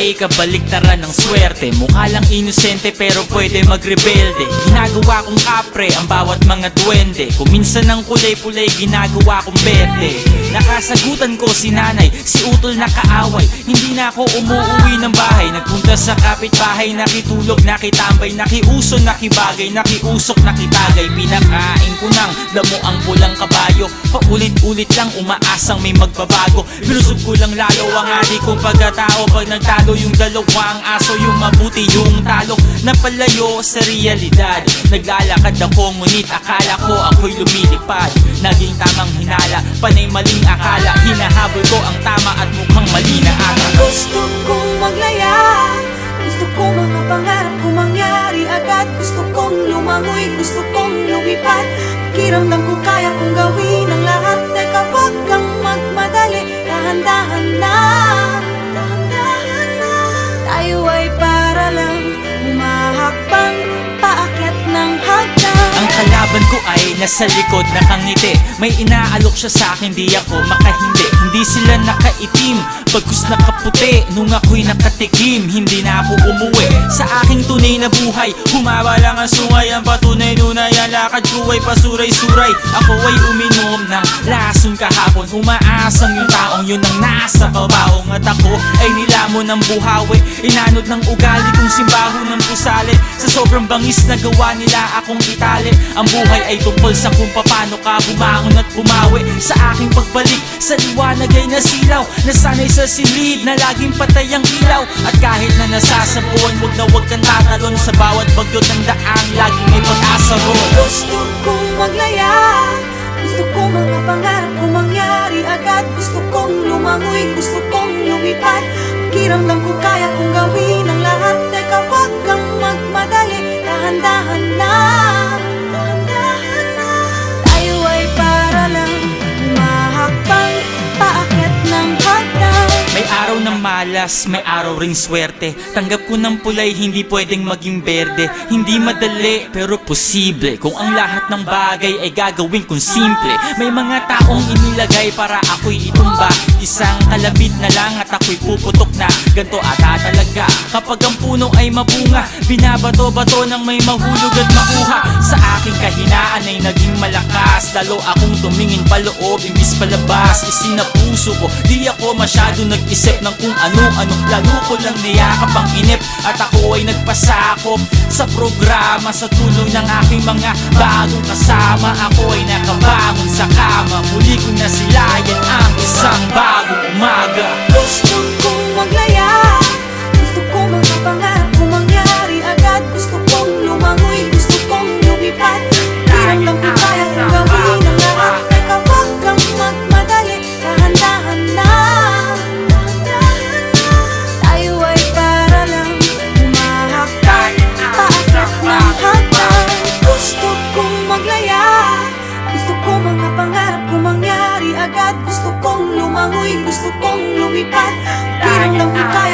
ay kabaliktaran ng swerte. Mukha lang inosente pero pwede magrebelde. Ginagawa kong kapre ang bawat mga duwende. Kung minsan ng kulay-pulay ginagawa kong berde. Nakasagutan ko si nanay, si utol na kaaway. Hindi na ako umuwi ng bahay. Nagpunta sa kapitbahay, nakitulog, nakitambay, nakiuso, nakibagay, nakiusok, nakitagay. Pinakain ko ng damo ang pulang kabayo. Paulit-ulit lang umaasang may magbabago. Binusog ko lang lalo ang adi kong pagkatao. Pag nagtalo yung dalawang aso, yung mabuti yung talo. Napalayo sa realidad. Naglalakad ako ngunit akala ko ako'y lumilipad. Naging tamang hinala, panay maling akala. Hinahabol ko ang tama at mukhang mali na ata. Gusto kong maglaya, gusto ko mga pangarap ko mangyari agad. Gusto kong lumangoy, gusto kong lumipad. Pakiramdam ko kaya kong gawin ang lahat. Teka, wag kang magmadali, dahan-dahan na, dahan-dahan na. Tayo ay para lang humahakbang paakyat ng hagdan. Ang kalaban ko ay nasa likod nakangiti. May inaalok siya sa akin, di ako makahindi. Hindi sila nakaitim, bagkus nakaputi. Nung ako'y nakatikim, hindi na ako umuwi sa aking tunay na buhay. Humaba lang ang sungay, ang patunay-nunay. Ang lakad ko ay pasuray-suray. Ako ay uminom ng lason kahapon. Umaasang yung taong yun ang nasa kabaong. At ako ay nilamon ng buhawi. Inanod ng ugali kong simbaho ng pusali. Sa sobrang bangis na gawa nila akong itali. Ang buhay ay tungkol sa kung paano ka bumangon at bumawi. Sa aking pagbalik sa liwanag ay nasilaw. Nasanay sa silid na laging patay ang ilaw. At kahit na nasasabon, wag kang tatalon. Sa bawat bagyot ng daang laging may pag-asa ron. Gusto kong maglaya, gusto ko mga pangarap ko mangyari agad. Gusto kong lumangoy, gusto kong lumipad. Pakiramdam ko kaya kong gawin ang lahat. Teka, wag kang magmadali, dahan-dahan na, dahan-dahan na. Tayo ay para lang humahakbang paakyat ng hagdan. May araw ng malas, may araw ring swerte. Tanggap ko ng pulay, hindi pwedeng maging berde. Hindi madali, pero posible. Kung ang lahat ng bagay ay gagawin kong simple. May mga taong inilagay para ako'y itumba. Isang kalabit na lang at ako'y puputok na. Ganto ata talaga kapag ang puno ay mabunga. Binabato-bato ng may mahulog at makuha. Sa aking kahinaan ay naging malakas. Lalo akong tumingin paloob, imbis palabas. Isinapuso ko, di ako masyado nag-isip ng kung ano-ano. Lalo ko lang niyakap ang inip. At ako ay nagpasakop sa programa. Sa tulong ng aking mga bagong kasama, ako ay nakabangon sa kama. Muli kong nasilayan ang isang bagong umaga. Gusto kong maglaya, gusto ko mga pangarap ko mangyari agad. Gusto kong lumangoy, gusto kong lumipad. Pakiramdam ko kaya kong gawin ang lahat. Teka, wag kang magmadali, dahan-dahan na, dahan-dahan na. Tayo ay para lang humahakbang paakyat ng hagdan. Gusto kong maglaya, gusto ko mga pangarap ko mangyari agad. Gusto kong lumangoy, gusto kong lumipad. Pakiramdam ko kaya